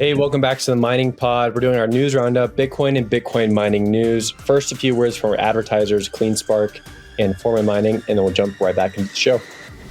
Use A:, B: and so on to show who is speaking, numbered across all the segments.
A: Hey, welcome back to the Mining Pod. We're doing our news roundup, Bitcoin and Bitcoin mining news. First, a few words from our advertisers, CleanSpark and Foreman Mining, and then we'll jump right back into the show.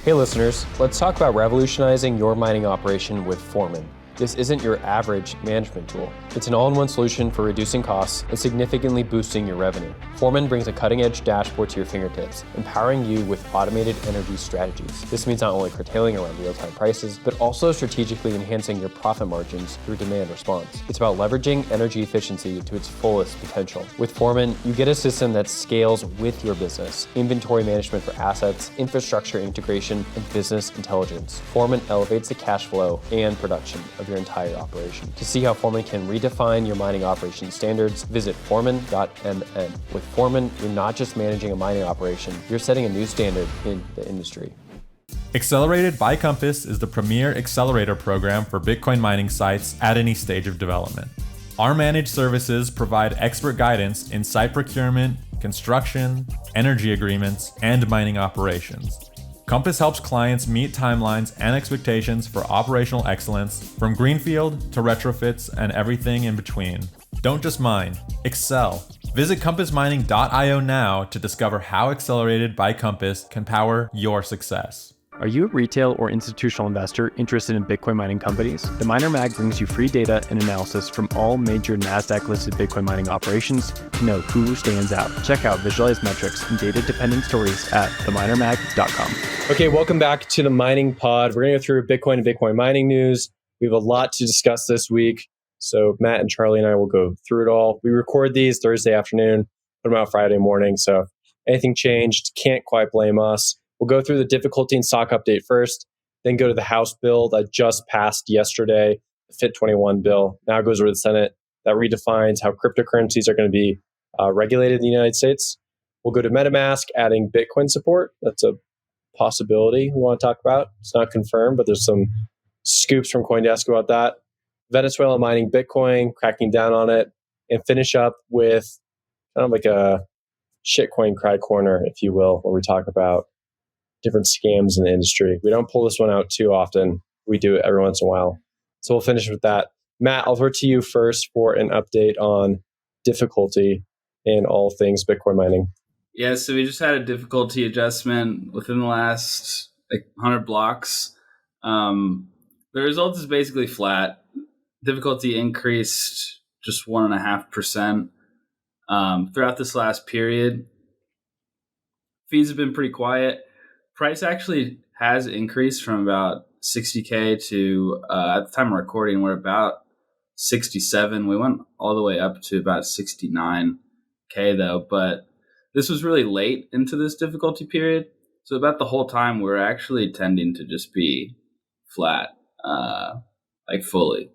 A: Hey listeners, let's talk about revolutionizing your mining operation with Foreman. This isn't your average management tool. It's an all-in-one solution for reducing costs and significantly boosting your revenue. Foreman brings a cutting-edge dashboard to your fingertips, empowering you with automated energy strategies. This means not only curtailing around real-time prices, but also strategically enhancing your profit margins through demand response. It's about leveraging energy efficiency to its fullest potential. With Foreman, you get a system that scales with your business, inventory management for assets, infrastructure integration, and business intelligence. Foreman elevates the cash flow and production of your entire operation. To see how Foreman can redefine your mining operation standards, visit foreman.mn. With Foreman, you're not just managing a mining operation, you're setting a new standard in the industry.
B: Accelerated by Compass is the premier accelerator program for Bitcoin mining sites at any stage of development. Our managed services provide expert guidance in site procurement, construction, energy agreements, and mining operations. Compass helps clients meet timelines and expectations for operational excellence, from greenfield to retrofits and everything in between. Don't just mine, excel. Visit compassmining.io now to discover how Accelerated by Compass can power your success.
C: Are you a retail or institutional investor interested in Bitcoin mining companies? The Miner Mag brings you free data and analysis from all major NASDAQ-listed Bitcoin mining operations to know who stands out. Check out visualized metrics and data-dependent stories at theminermag.com.
A: Okay, welcome back to the Mining Pod. We're going to go through Bitcoin and Bitcoin mining news. We have a lot to discuss this week, so Matt and Charlie and I will go through it all. We record these Thursday afternoon, put them out Friday morning, so anything changed, can't quite blame us. We'll go through the difficulty and stock update first, then go to the House bill that just passed yesterday, the FIT21 bill. Now it goes over to the Senate that redefines how cryptocurrencies are going to be regulated in the United States. We'll go to Metamask adding Bitcoin support. That's a possibility we want to talk about. It's not confirmed, but there's some scoops from CoinDesk about that. Venezuela mining Bitcoin, cracking down on it, and finish up with kind of like a shitcoin cry corner, if you will, where we talk about different scams in the industry. We don't pull this one out too often. We do it every once in a while. So we'll finish with that. Matt, I'll turn to you first for an update on difficulty in all things Bitcoin mining.
D: Yeah, so we just had a difficulty adjustment within the last 100 blocks. The result is basically flat. Difficulty increased just 1.5% throughout this last period. Fees have been pretty quiet. Price actually has increased from about 60K to, at the time of recording, we're about 67. We went all the way up to about 69K though, but this was really late into this difficulty period. So about the whole time, we're actually tending to just be flat, fully,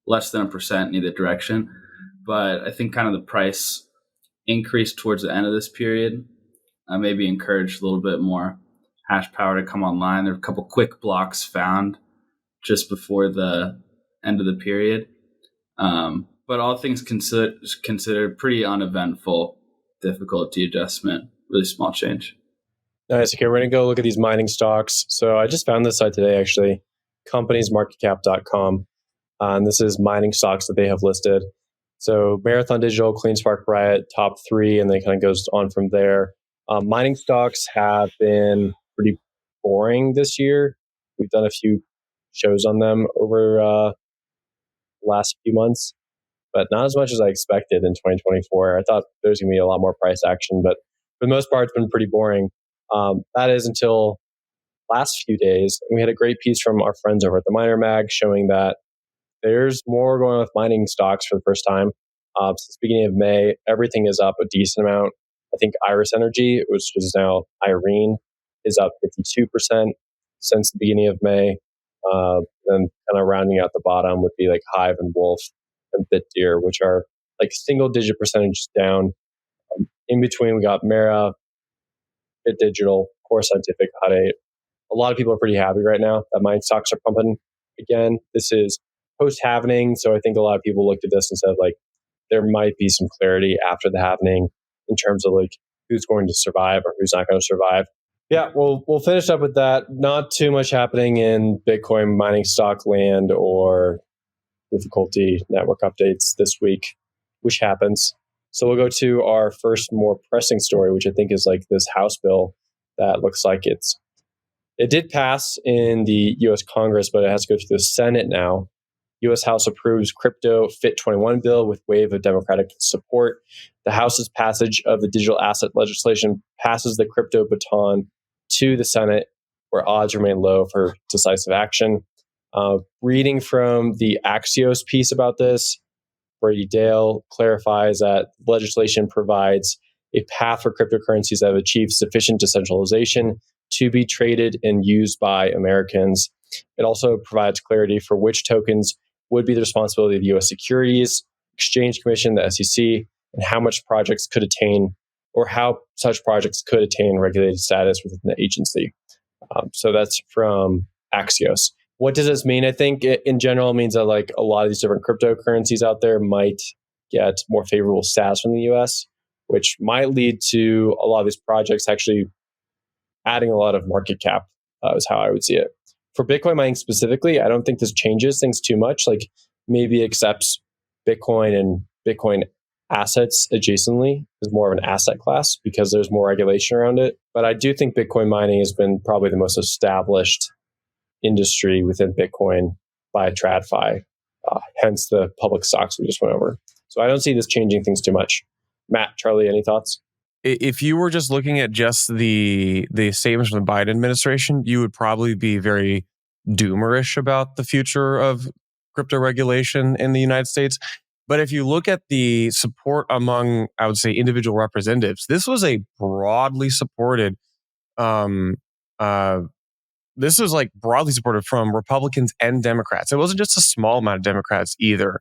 D: less than 1% in either direction. But I think kind of the price increased towards the end of this period, maybe encouraged a little bit more hash power to come online. There were a couple quick blocks found just before the end of the period. But all things considered, pretty uneventful difficulty adjustment, really small change.
A: Nice. Okay, we're going to go look at these mining stocks. So I just found this site today, actually, companiesmarketcap.com. And this is mining stocks that they have listed. So Marathon Digital, CleanSpark, Riot, top three, and then kind of goes on from there. Mining stocks have been pretty boring this year. We've done a few shows on them over the last few months, but not as much as I expected in 2024. I thought there's going to be a lot more price action, but for the most part, it's been pretty boring. That is until last few days. We had a great piece from our friends over at the Miner Mag showing that there's more going on with mining stocks for the first time. Since the beginning of May, everything is up a decent amount. I think Iris Energy, which is now Irene, is up 52% since the beginning of May. Then kind of rounding out the bottom would be like Hive and Wolf and BitDeer, which are like single-digit percentages down. In between, we got Mara, Bit Digital, Core Scientific, Hut 8. A lot of people are pretty happy right now that mining stocks are pumping again. This is post-halvening, so I think a lot of people looked at this and said, like, there might be some clarity after the halvening in terms of like who's going to survive or who's not going to survive. Yeah, we'll finish up with that. Not too much happening in Bitcoin mining stock land or difficulty network updates this week, which happens. So we'll go to our first more pressing story, which I think is like this House bill that looks like it did pass in the U.S. Congress, but it has to go through the Senate now. U.S. House approves crypto FIT 21 bill with wave of Democratic support. The House's passage of the digital asset legislation passes the crypto baton to the Senate, where odds remain low for decisive action. Reading from the Axios piece about this, Brady Dale clarifies that legislation provides a path for cryptocurrencies that have achieved sufficient decentralization to be traded and used by Americans. It also provides clarity for which tokens would be the responsibility of the U.S. Securities Exchange Commission, the SEC, and how much projects could attain, or how such projects could attain regulated status within the agency. So that's from Axios. What does this mean? I think in general it means that like a lot of these different cryptocurrencies out there might get more favorable status from the U.S., which might lead to a lot of these projects actually adding a lot of market cap, is how I would see it. For Bitcoin mining specifically, I don't think this changes things too much. Like maybe accepts Bitcoin and Bitcoin assets adjacently is more of an asset class because there's more regulation around it. But I do think Bitcoin mining has been probably the most established industry within Bitcoin by TradFi, hence the public stocks we just went over. So I don't see this changing things too much. Matt, Charlie, any thoughts?
E: If you were just looking at just the statements from the Biden administration, you would probably be very doomerish about the future of crypto regulation in the United States. But if you look at the support among, I would say, individual representatives, this was a broadly supported, this was like broadly supported from Republicans and Democrats. It wasn't just a small amount of Democrats either.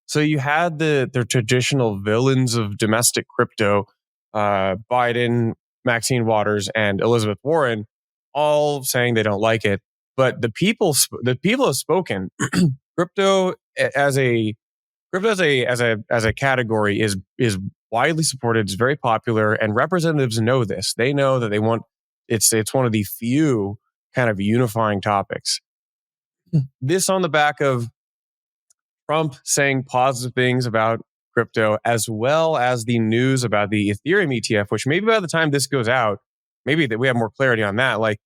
E: So you had the traditional villains of domestic crypto, Biden, Maxine Waters, and Elizabeth Warren, all saying they don't like it. But the people have spoken. Crypto as a category is widely supported. It's very popular, and representatives know this. They know that they want it's one of the few kind of unifying topics. This on the back of Trump saying positive things about crypto, as well as the news about the Ethereum ETF, which maybe by the time this goes out, maybe that we have more clarity on that. Like,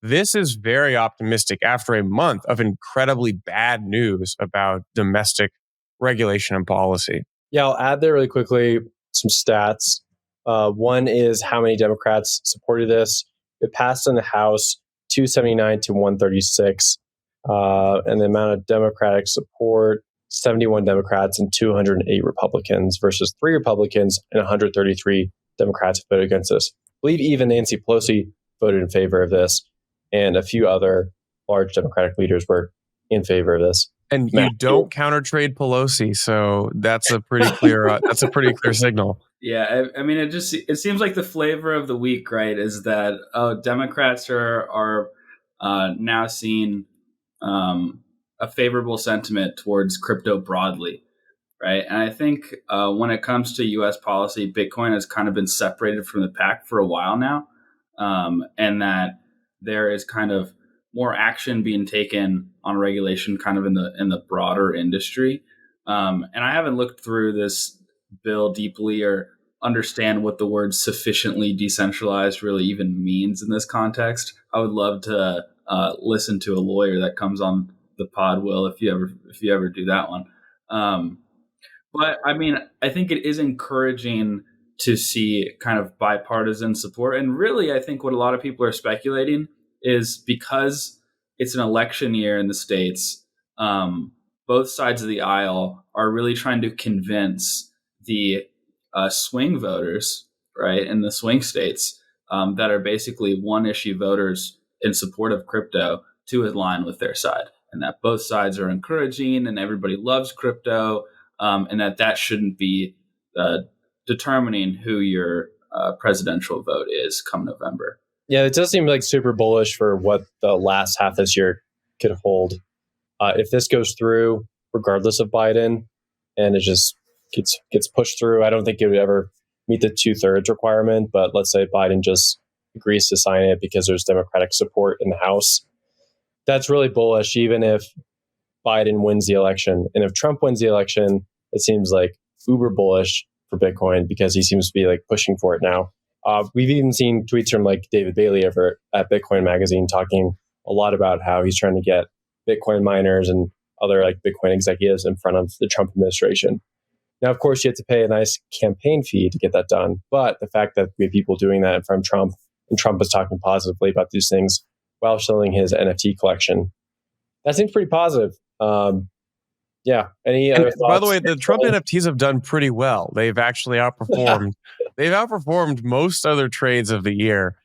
E: this is very optimistic after a month of incredibly bad news about domestic regulation and policy.
A: Yeah, I'll add there really quickly some stats. One is how many Democrats supported this. It passed in the House 279 to 136. And the amount of Democratic support, 71 Democrats and 208 Republicans versus 3 Republicans and 133 Democrats voted against this. I believe even Nancy Pelosi voted in favor of this, and a few other large Democratic leaders were in favor of this.
E: And you don't counter trade Pelosi, so that's a pretty clear signal.
D: Yeah, I mean, it seems like the flavor of the week, right, is that Democrats are now seeing a favorable sentiment towards crypto broadly, right? And I think when it comes to U.S. policy, Bitcoin has kind of been separated from the pack for a while now, and that there is kind of more action being taken on regulation kind of in the broader industry. And I haven't looked through this bill deeply or understand what the word sufficiently decentralized really even means in this context. I would love to listen to a lawyer that comes on the pod, Will, if you ever do that one. But I mean, I think it is encouraging to see kind of bipartisan support. And really, I think what a lot of people are speculating is because it's an election year in the States, both sides of the aisle are really trying to convince the swing voters, right, in the swing states that are basically one-issue voters in support of crypto to align with their side, and that both sides are encouraging and everybody loves crypto, and that shouldn't be determining who your presidential vote is come November.
A: Yeah, it does seem like super bullish for what the last half this year could hold. If this goes through, regardless of Biden, and it just gets pushed through, I don't think it would ever meet the 2/3 requirement. But let's say Biden just agrees to sign it because there's Democratic support in the House. That's really bullish, even if Biden wins the election. And if Trump wins the election, it seems like uber bullish for Bitcoin because he seems to be like pushing for it now. We've even seen tweets from like David Bailey over at Bitcoin Magazine talking a lot about how he's trying to get Bitcoin miners and other like Bitcoin executives in front of the Trump administration. Now, of course, you have to pay a nice campaign fee to get that done. But the fact that we have people doing that in front of Trump, and Trump is talking positively about these things while showing his NFT collection, that seems pretty positive. Yeah. Any other thoughts?
E: By the way, the Trump NFTs have done pretty well. They've actually outperformed. They've outperformed most other trades of the year.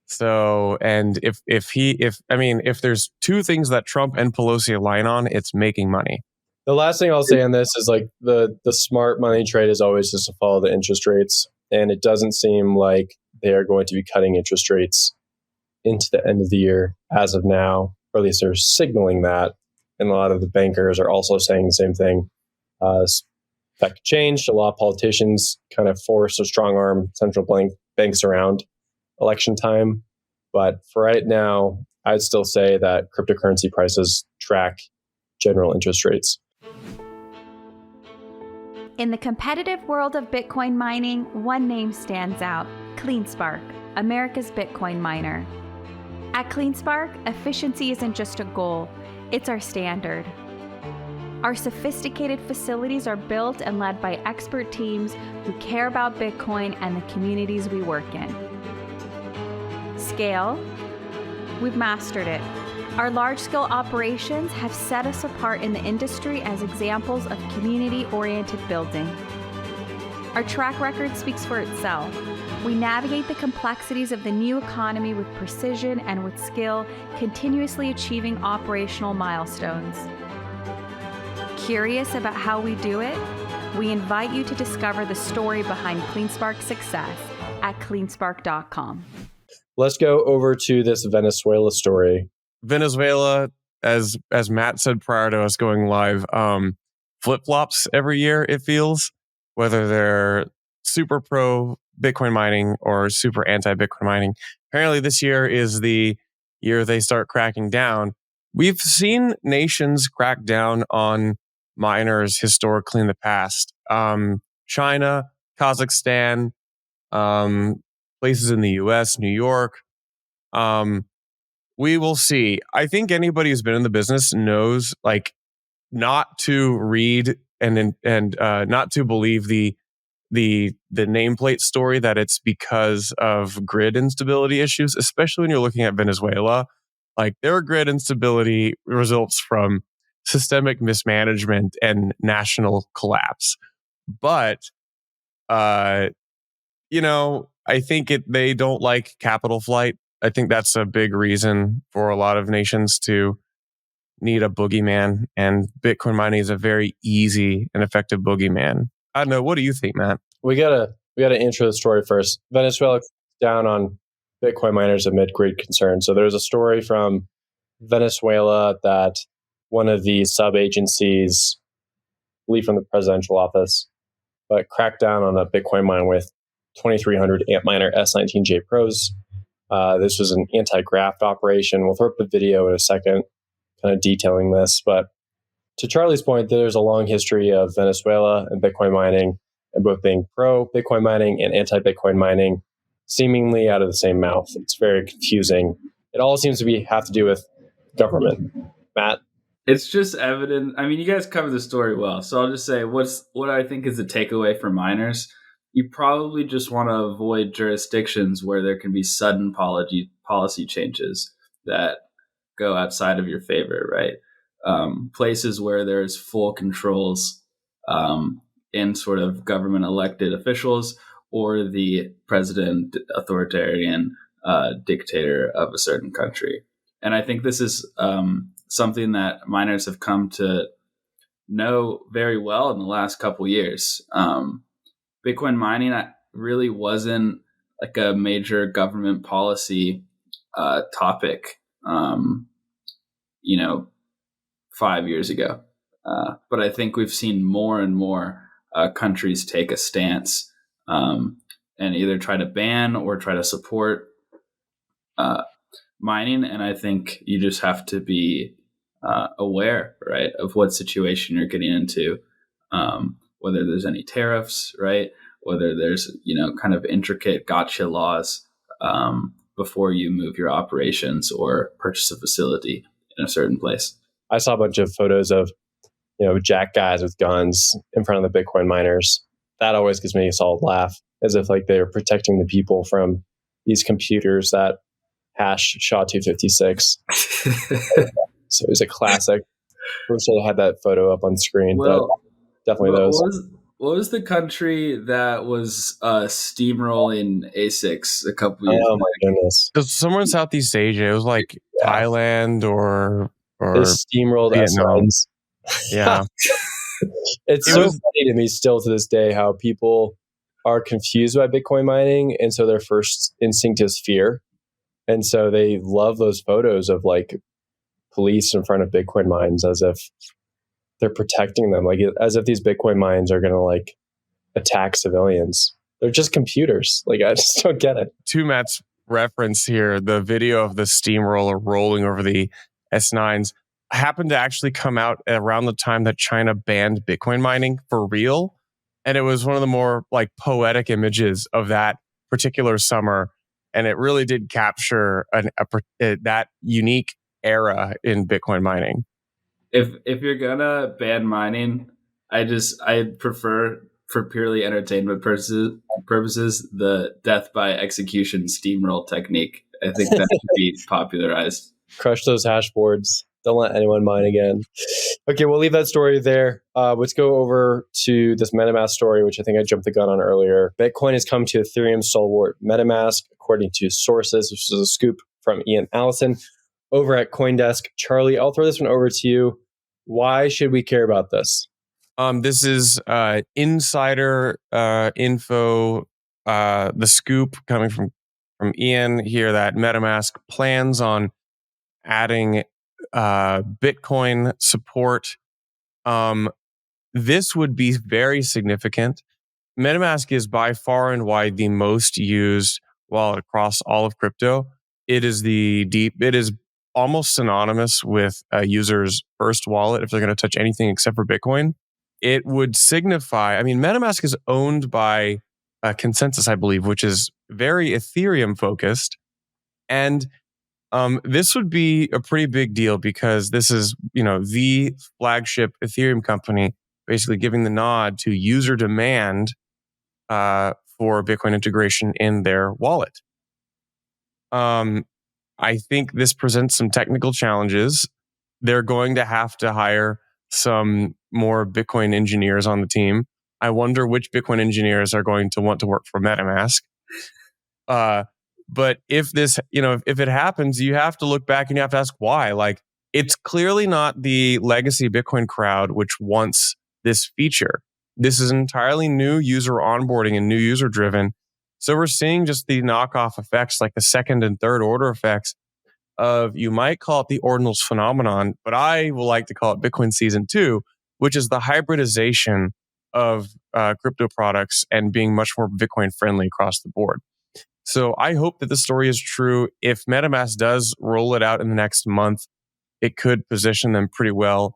E: So, and if there's two things that Trump and Pelosi align on, it's making money.
A: The last thing I'll say on this is like the smart money trade is always just to follow the interest rates. And it doesn't seem like they are going to be cutting interest rates into the end of the year as of now, or at least they're signaling that. And a lot of the bankers are also saying the same thing. That could change. A lot of politicians kind of force or strong arm central banks around election time. But for right now, I'd still say that cryptocurrency prices track general interest rates.
F: In the competitive world of Bitcoin mining, one name stands out: CleanSpark, America's Bitcoin miner. At CleanSpark, efficiency isn't just a goal, it's our standard. Our sophisticated facilities are built and led by expert teams who care about Bitcoin and the communities we work in. Scale? We've mastered it. Our large-scale operations have set us apart in the industry as examples of community-oriented building. Our track record speaks for itself. We navigate the complexities of the new economy with precision and with skill, continuously achieving operational milestones. Curious about how we do it? We invite you to discover the story behind CleanSpark's success at cleanspark.com.
A: Let's go over to this Venezuela story.
E: Venezuela, as Matt said prior to us going live, flip-flops every year, it feels, whether they're super pro Bitcoin mining or super anti-Bitcoin mining. Apparently this year is the year they start cracking down. We've seen nations crack down on miners historically in the past. China, Kazakhstan, places in the US, New York. We will see. I think anybody who's been in the business knows, like, not to read and not to believe the nameplate story that it's because of grid instability issues, especially when you're looking at Venezuela. Like, their grid instability results from systemic mismanagement and national collapse. But, I think they don't like capital flight. I think that's a big reason for a lot of nations to need a boogeyman, and Bitcoin mining is a very easy and effective boogeyman. I don't know. What do you think, Matt?
A: We gotta intro the story first. Venezuela down on Bitcoin miners amid grid concerns. So there's a story from Venezuela that one of the sub agencies, I believe from the presidential office, but cracked down on a Bitcoin mine with 2300 Antminer S19J Pros. This was an anti-graft operation. We'll throw up a video in a second kind of detailing this. But to Charlie's point, there's a long history of Venezuela and Bitcoin mining, and both being pro-Bitcoin mining and anti-Bitcoin mining, seemingly out of the same mouth. It's very confusing. It all seems to have to do with government. Matt?
D: It's just evident. I mean, you guys covered the story well. So I'll just say what I think is the takeaway for miners. You probably just want to avoid jurisdictions where there can be sudden policy changes that go outside of your favor, right? Places where there's full controls in sort of government elected officials or the president, authoritarian dictator of a certain country. And I think this is something that miners have come to know very well in the last couple years. Bitcoin mining really wasn't like a major government policy topic, 5 years ago. But I think we've seen more and more countries take a stance and either try to ban or try to support mining. And I think you just have to be aware, right, of what situation you're getting into, whether there's any tariffs, right, whether there's kind of intricate gotcha laws before you move your operations or purchase a facility in a certain place.
A: I saw a bunch of photos of jack guys with guns in front of the Bitcoin miners. That always gives me a solid laugh, as if like they're protecting the people from these computers that hash SHA-256. So it was a classic. I wish I had that photo up on screen,
D: Well,
A: but definitely those.
D: What was the country that was steamrolling ASICs a couple years
A: Oh
D: ago?
A: my goodness!
E: It was somewhere in Southeast Asia. It was like Thailand or
A: They steamrolled
E: Vietnam.
A: S9s.
E: Yeah.
A: It's
E: It
A: so
E: was-
A: funny to me still to this day how people are confused by Bitcoin mining, and so their first instinct is fear, and so they love those photos of like police in front of Bitcoin mines as if they're protecting them, like as if these Bitcoin mines are going to like attack civilians. They're just computers. Like I just don't get it.
E: To Matt's reference here, the video of the steamroller rolling over the S9s happened to actually come out around the time that China banned Bitcoin mining for real. And it was one of the more like poetic images of that particular summer. And it really did capture that unique era in Bitcoin mining.
D: If you're gonna ban mining, I prefer, for purely entertainment purposes, the death by execution steamroll technique. I think that should be popularized.
A: Crush those hash boards. Don't let anyone mine again. Okay, we'll leave that story there. Let's go over to this MetaMask story, which I think I jumped the gun on earlier. Bitcoin has come to Ethereum stalwart MetaMask, according to sources. This is a scoop from Ian Allison over at CoinDesk. Charlie, I'll throw this one over to you. Why should we care about this?
E: This is insider info. The scoop coming from Ian here that MetaMask plans on adding Bitcoin support. This would be very significant. MetaMask is by far and wide the most used wallet across all of crypto. It is almost synonymous with a user's first wallet if they're going to touch anything except for Bitcoin. It would signify, MetaMask is owned by Consensus, I believe, which is very Ethereum focused. And this would be a pretty big deal because this is, the flagship Ethereum company basically giving the nod to user demand for Bitcoin integration in their wallet. I think this presents some technical challenges. They're going to have to hire some more Bitcoin engineers on the team. I wonder which Bitcoin engineers are going to want to work for MetaMask. But if this, if it happens, you have to look back and you have to ask why. Like, it's clearly not the legacy Bitcoin crowd which wants this feature. This is entirely new user onboarding and new user driven. So we're seeing just the knockoff effects, like the second and third order effects of, you might call it the ordinals phenomenon, but I will like to call it Bitcoin season 2, which is the hybridization of crypto products and being much more Bitcoin friendly across the board. So I hope that the story is true. If MetaMask does roll it out in the next month, it could position them pretty well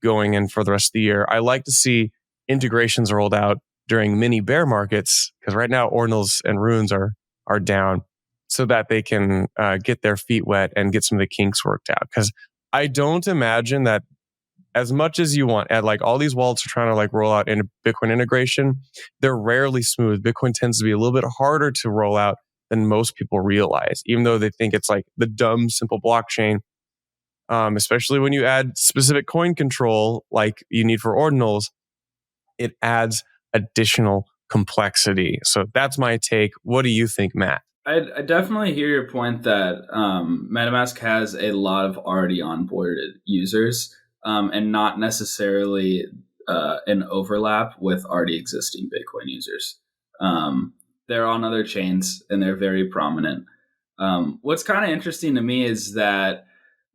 E: going in for the rest of the year. I like to see integrations rolled out during mini bear markets, because right now ordinals and runes are down, so that they can get their feet wet and get some of the kinks worked out. Because I don't imagine that, as much as you want, and like all these wallets are trying to like roll out into Bitcoin integration, they're rarely smooth. Bitcoin tends to be a little bit harder to roll out than most people realize, even though they think it's like the dumb, simple blockchain. Especially when you add specific coin control like you need for ordinals, it adds additional complexity. So that's my take. What do you think, Matt?
D: I definitely hear your point that MetaMask has a lot of already onboarded users and not necessarily an overlap with already existing Bitcoin users. They're on other chains and they're very prominent. What's kind of interesting to me is that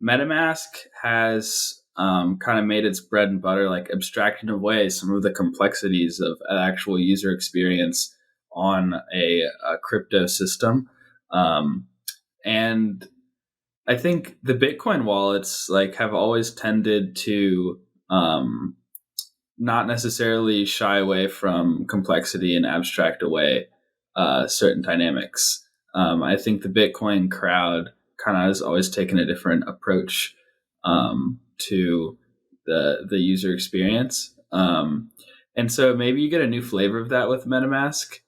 D: MetaMask has kind of made its bread and butter, like abstracting away some of the complexities of an actual user experience on a crypto system. And I think the Bitcoin wallets like have always tended to not necessarily shy away from complexity and abstract away certain dynamics. I think the Bitcoin crowd kind of has always taken a different approach to the user experience, and so maybe you get a new flavor of that with MetaMask,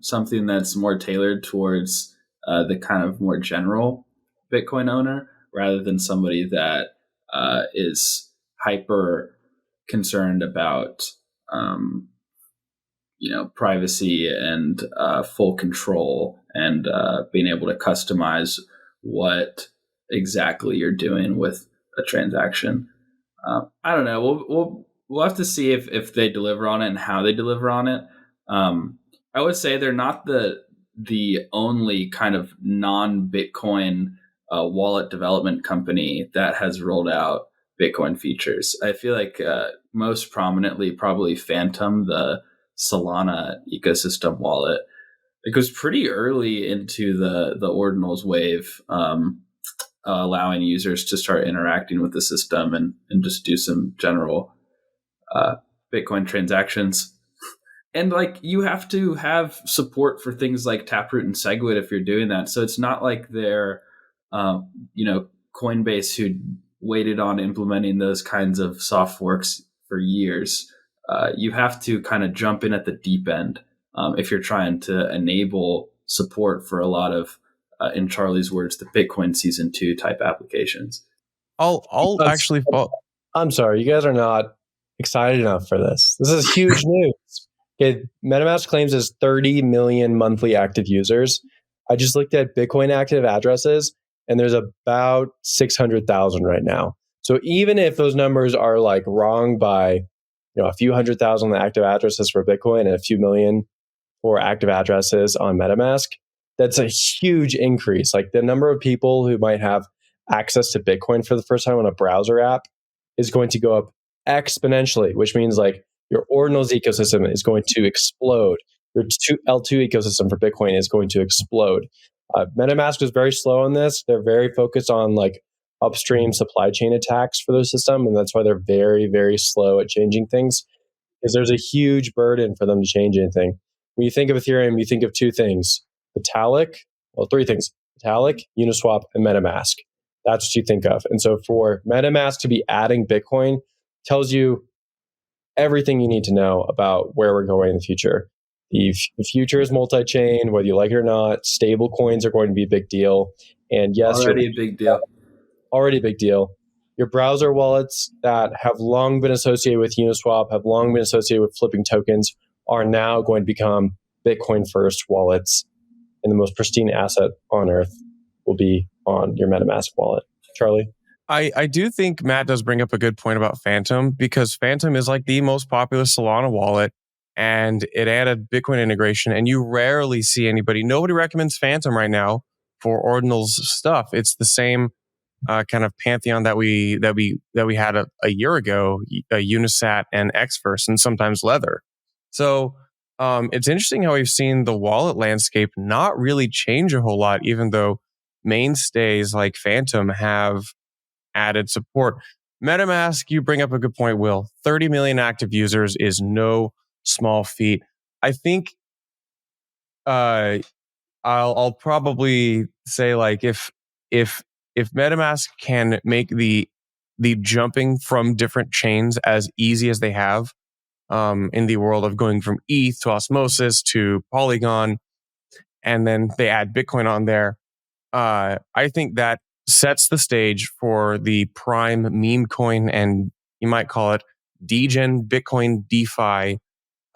D: something that's more tailored towards the kind of more general Bitcoin owner rather than somebody that is hyper concerned about privacy and full control and being able to customize what exactly you're doing with a transaction. I don't know. We'll have to see if they deliver on it and how they deliver on it. I would say they're not the only kind of non-Bitcoin wallet development company that has rolled out Bitcoin features. I feel like most prominently, probably Phantom, the Solana ecosystem wallet. It goes pretty early into the ordinals wave, allowing users to start interacting with the system and just do some general Bitcoin transactions. And like you have to have support for things like Taproot and Segwit if you're doing that. So it's not like they're, Coinbase who waited on implementing those kinds of soft forks for years. You have to kind of jump in at the deep end if you're trying to enable support for a lot of, in Charlie's words, the Bitcoin Season 2 type applications.
E: I'll actually
A: I'm sorry, you guys are not excited enough for this. This is huge news. Okay, MetaMask claims is 30 million monthly active users. I just looked at Bitcoin active addresses, and there's about 600,000 right now. So even if those numbers are like wrong by a few 100,000 active addresses for Bitcoin and a few million for active addresses on MetaMask, that's a huge increase. Like the number of people who might have access to Bitcoin for the first time on a browser app is going to go up exponentially, which means like your ordinals ecosystem is going to explode. Your L2 ecosystem for Bitcoin is going to explode. MetaMask is very slow on this. They're very focused on like upstream supply chain attacks for their system, and that's why they're very, very slow at changing things, because there's a huge burden for them to change anything. When you think of Ethereum, you think of two things: three things: Vitalik, Uniswap, and MetaMask. That's what you think of. And so for MetaMask to be adding Bitcoin tells you everything you need to know about where we're going in the future. The future is multi-chain, whether you like it or not. Stable coins are going to be a big deal. And yes,
D: already a big deal.
A: Already a big deal. Your browser wallets that have long been associated with Uniswap, have long been associated with flipping tokens, are now going to become Bitcoin first wallets. And the most pristine asset on earth will be on your MetaMask wallet. Charlie?
E: I do think Matt does bring up a good point about Phantom, because Phantom is like the most popular Solana wallet, and it added Bitcoin integration, and you rarely see nobody recommends Phantom right now for ordinals stuff. It's the same kind of pantheon that we had a year ago, Unisat and Xverse, and sometimes Leather. So it's interesting how we've seen the wallet landscape not really change a whole lot, even though mainstays like Phantom have added support. MetaMask, you bring up a good point, Will. 30 million active users is no small feat. I think I'll probably say, like, if MetaMask can make the jumping from different chains as easy as they have in the world of going from ETH to Osmosis to Polygon, and then they add Bitcoin on there, I think that sets the stage for the prime meme coin, and you might call it degen Bitcoin DeFi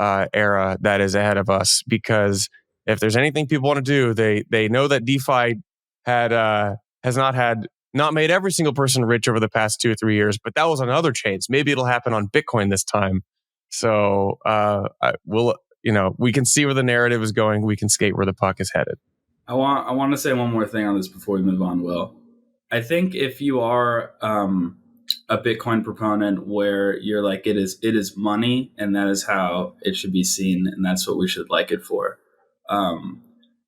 E: era that is ahead of us. Because if there's anything people want to do, they know that DeFi has not made every single person rich over the past 2 or 3 years, but that was on other chains. Maybe it'll happen on Bitcoin this time. So we can see where the narrative is going. We can skate where the puck is headed.
D: I want to say one more thing on this before we move on, Will. I think if you are a Bitcoin proponent where you're like, it is money and that is how it should be seen and that's what we should like it for,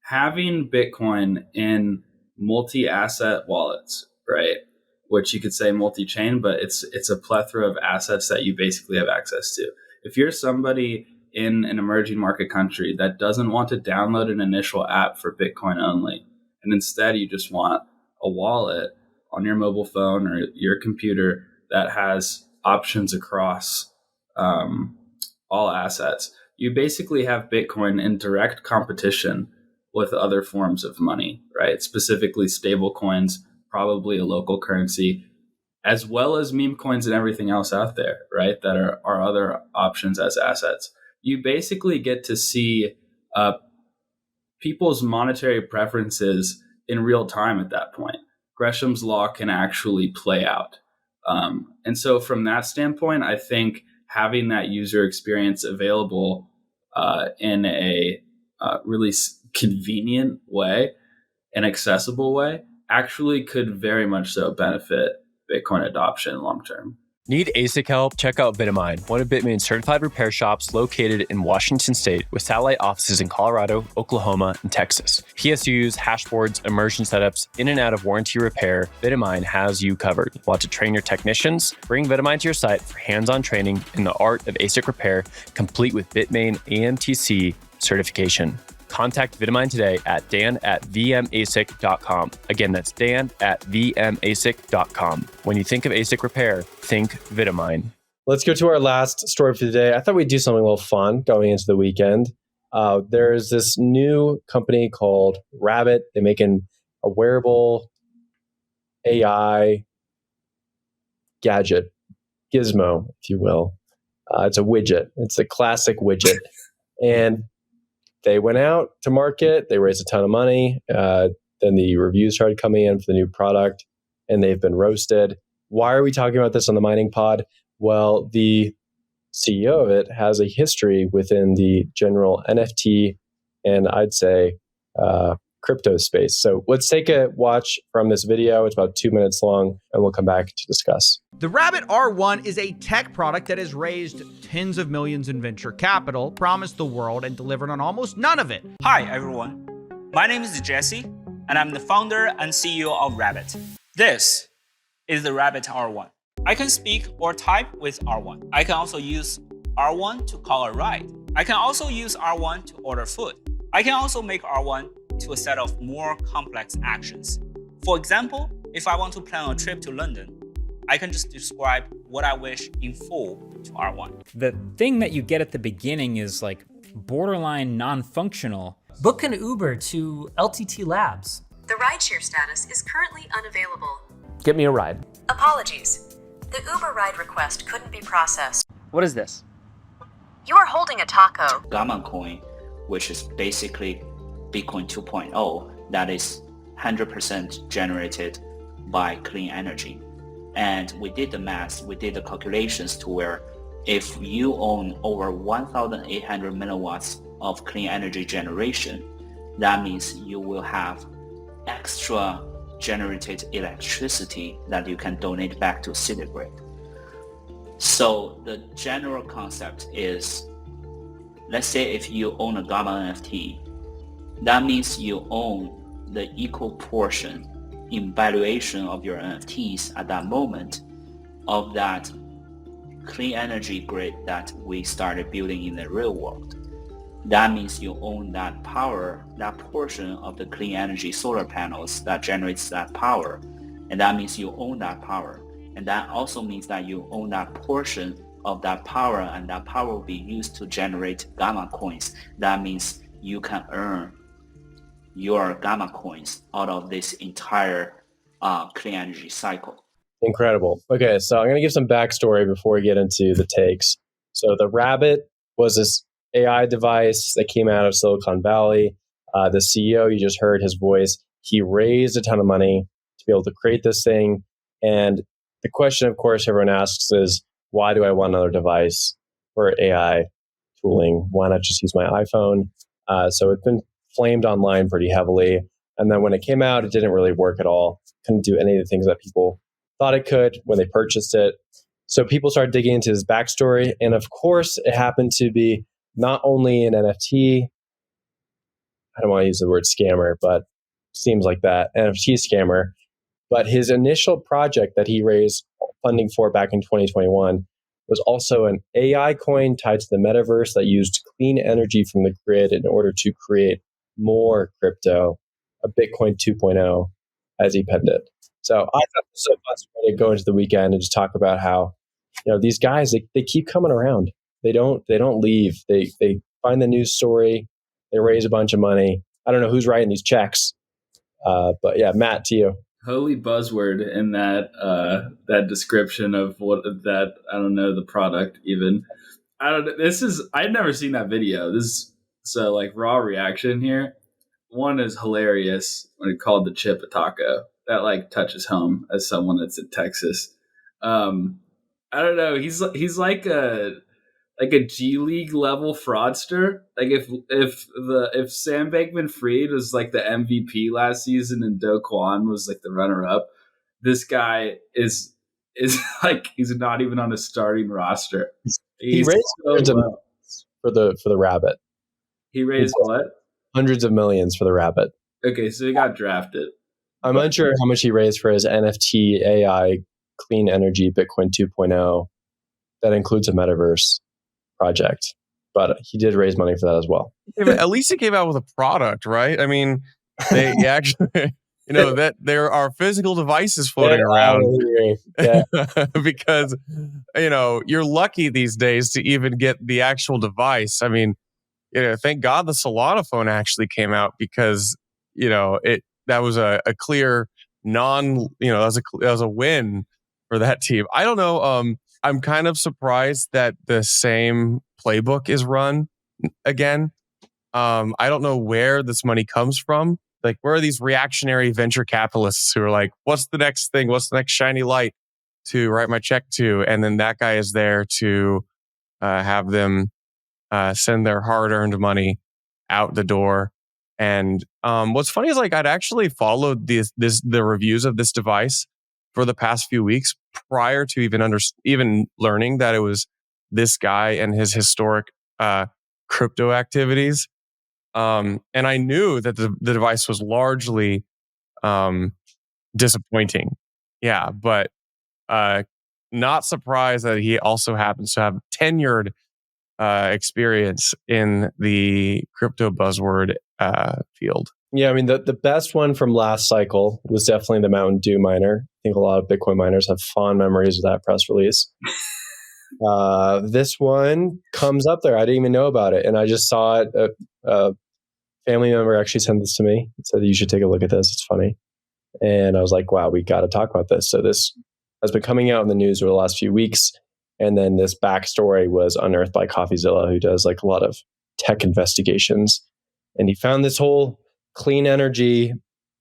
D: having Bitcoin in multi-asset wallets, right? Which you could say multi-chain, but it's a plethora of assets that you basically have access to. If you're somebody in an emerging market country that doesn't want to download an initial app for Bitcoin only, and instead you just want a wallet on your mobile phone or your computer that has options across all assets, you basically have Bitcoin in direct competition with other forms of money, right? Specifically stable coins, probably a local currency, as well as meme coins and everything else out there, right? That are other options as assets. You basically get to see people's monetary preferences in real time at that point. Gresham's law can actually play out. And so from that standpoint, I think having that user experience available in a really convenient way and accessible way actually could very much so benefit Bitcoin adoption long term.
C: Need ASIC help? Check out Vitamine, one of Bitmain's certified repair shops located in Washington State with satellite offices in Colorado, Oklahoma, and Texas. PSUs, hashboards, immersion setups, in and out of warranty repair, Vitamine has you covered. Want to train your technicians? Bring Vitamine to your site for hands-on training in the art of ASIC repair, complete with Bitmain AMTC certification. Contact Vitamine today at dan@vmasic.com. Again, that's dan@vmasic.com. When you think of ASIC repair, think Vitamine.
A: Let's go to our last story for today. I thought we'd do something a little fun going into the weekend. There's this new company called Rabbit. They're making a wearable AI gadget, gizmo, if you will. It's a widget. It's a classic widget. And they went out to market. They raised a ton of money. Then the reviews started coming in for the new product, and they've been roasted. Why are we talking about this on the Mining Pod? Well, the CEO of it has a history within the general NFT and I'd say crypto space. So let's take a watch from this video. It's about 2 minutes long, and we'll come back to discuss.
G: The Rabbit R1 is a tech product that has raised tens of millions in venture capital, promised the world, and delivered on almost none of it.
H: Hi, everyone. My name is Jesse, and I'm the founder and CEO of Rabbit. This is the Rabbit R1. I can speak or type with R1. I can also use R1 to call a ride. I can also use R1 to order food. I can also make R1 to a set of more complex actions. For example, if I want to plan a trip to London, I can just describe what I wish in full to R1.
I: The thing that you get at the beginning is like borderline non-functional.
J: Book an Uber to LTT Labs.
K: The rideshare status is currently unavailable.
L: Get me a ride.
K: Apologies. The Uber ride request couldn't be processed.
L: What is this?
K: You are holding a taco.
H: Gamma coin, which is basically Bitcoin 2.0, that is 100% generated by clean energy. And we did the math, we did the calculations to where if you own over 1,800 milliwatts of clean energy generation, that means you will have extra generated electricity that you can donate back to city grid. So the general concept is, let's say if you own a Gamma NFT, that means you own the equal portion in valuation of your NFTs at that moment of that clean energy grid that we started building in the real world. That means you own that power, that portion of the clean energy solar panels that generates that power. And that means you own that power. And that also means that you own that portion of that power, and that power will be used to generate Gamma coins. That means you can earn your Gamma coins out of this entire clean energy cycle.
A: Incredible. Okay, so I'm going to give some backstory before we get into the takes. So the Rabbit was this AI device that came out of Silicon Valley. The CEO, you just heard his voice. He raised a ton of money to be able to create this thing. And the question, of course, everyone asks is, why do I want another device for AI tooling? Why not just use my iPhone? So it's been flamed online pretty heavily. And then when it came out, it didn't really work at all. Couldn't do any of the things that people thought it could when they purchased it. So people started digging into his backstory. And of course, it happened to be not only an NFT, I don't want to use the word scammer, but seems like that, NFT scammer. But his initial project that he raised funding for back in 2021 was also an AI coin tied to the metaverse that used clean energy from the grid in order to create more crypto, a Bitcoin 2.0, as he penned it. So I thought it was so fun to go into the weekend and just talk about how, these guys, they keep coming around. They don't leave. They find the news story, they raise a bunch of money. I don't know who's writing these checks, but yeah, Matt, to you.
D: Holy buzzword in that description of what that, I don't know the product even. I don't know. I'd never seen that video. So like raw reaction here. One is hilarious when it called the chip a taco. That like touches home as someone that's in Texas. I don't know. He's like a G League level fraudster. Like if Sam Bankman-Fried was like the MVP last season and Do Kwon was like the runner up, this guy is like he's not even on a starting roster.
A: He raised hundreds of millions for the rabbit.
D: He raised what?
A: Hundreds of millions for the rabbit.
D: Okay, so he got drafted.
A: I'm unsure how much he raised for his NFT AI clean energy Bitcoin 2.0 that includes a metaverse project, but he did raise money for that as well.
E: At least he came out with a product, right? I mean, they actually, that there are physical devices floating around.
A: Yeah.
E: Because, you're lucky these days to even get the actual device. I mean, thank God the Solana phone actually came out because, that was a clear that was a win for that team. I don't know. I'm kind of surprised that the same playbook is run again. I don't know where this money comes from. Like, where are these reactionary venture capitalists who are like, what's the next thing? What's the next shiny light to write my check to? And then that guy is there to have them send their hard-earned money out the door. And what's funny is like I'd actually followed the reviews of this device for the past few weeks prior to even learning that it was this guy and his historic crypto activities. And I knew that the device was largely disappointing. Yeah, but not surprised that he also happens to have tenured experience in the crypto buzzword field.
A: Yeah, I mean, the best one from last cycle was definitely the Mountain Dew miner. I think a lot of Bitcoin miners have fond memories of that press release. This one comes up there. I didn't even know about it. And I just saw it. A family member actually sent this to me. It said, you should take a look at this. It's funny. And I was like, wow, we got to talk about this. So this has been coming out in the news over the last few weeks. And then this backstory was unearthed by CoffeeZilla, who does like a lot of tech investigations. And he found this whole clean energy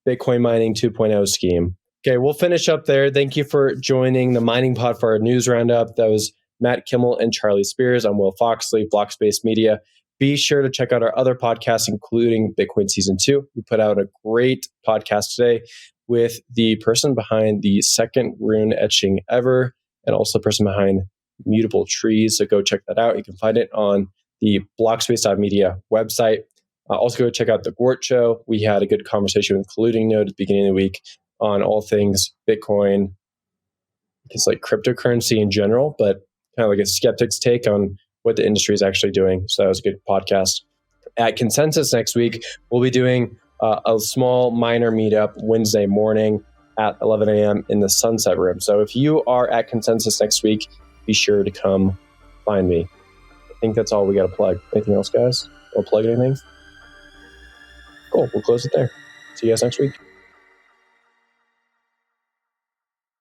A: Bitcoin mining 2.0 scheme. Okay, we'll finish up there. Thank you for joining the Mining Pod for our news roundup. That was Matt Kimmel and Charlie Spears. I'm Will Foxley, Blockspace Media. Be sure to check out our other podcasts, including Bitcoin Season 2. We put out a great podcast today with the person behind the second rune etching ever, and also the person behind Mutable Trees. So go check that out. You can find it on the Blockspace.media website. Also go check out the Gwart Show. We had a good conversation with Colluding Node at the beginning of the week on all things Bitcoin. It's like cryptocurrency in general, but kind of like a skeptic's take on what the industry is actually doing. So that was a good podcast. At Consensus next week, we'll be doing a small miner meetup Wednesday morning at 11 a.m. in the Sunset Room. So if you are at Consensus next week, be sure to come find me. I think that's all we got to plug. Anything else, guys? Want to plug anything? Cool. We'll close it there. See you guys next week.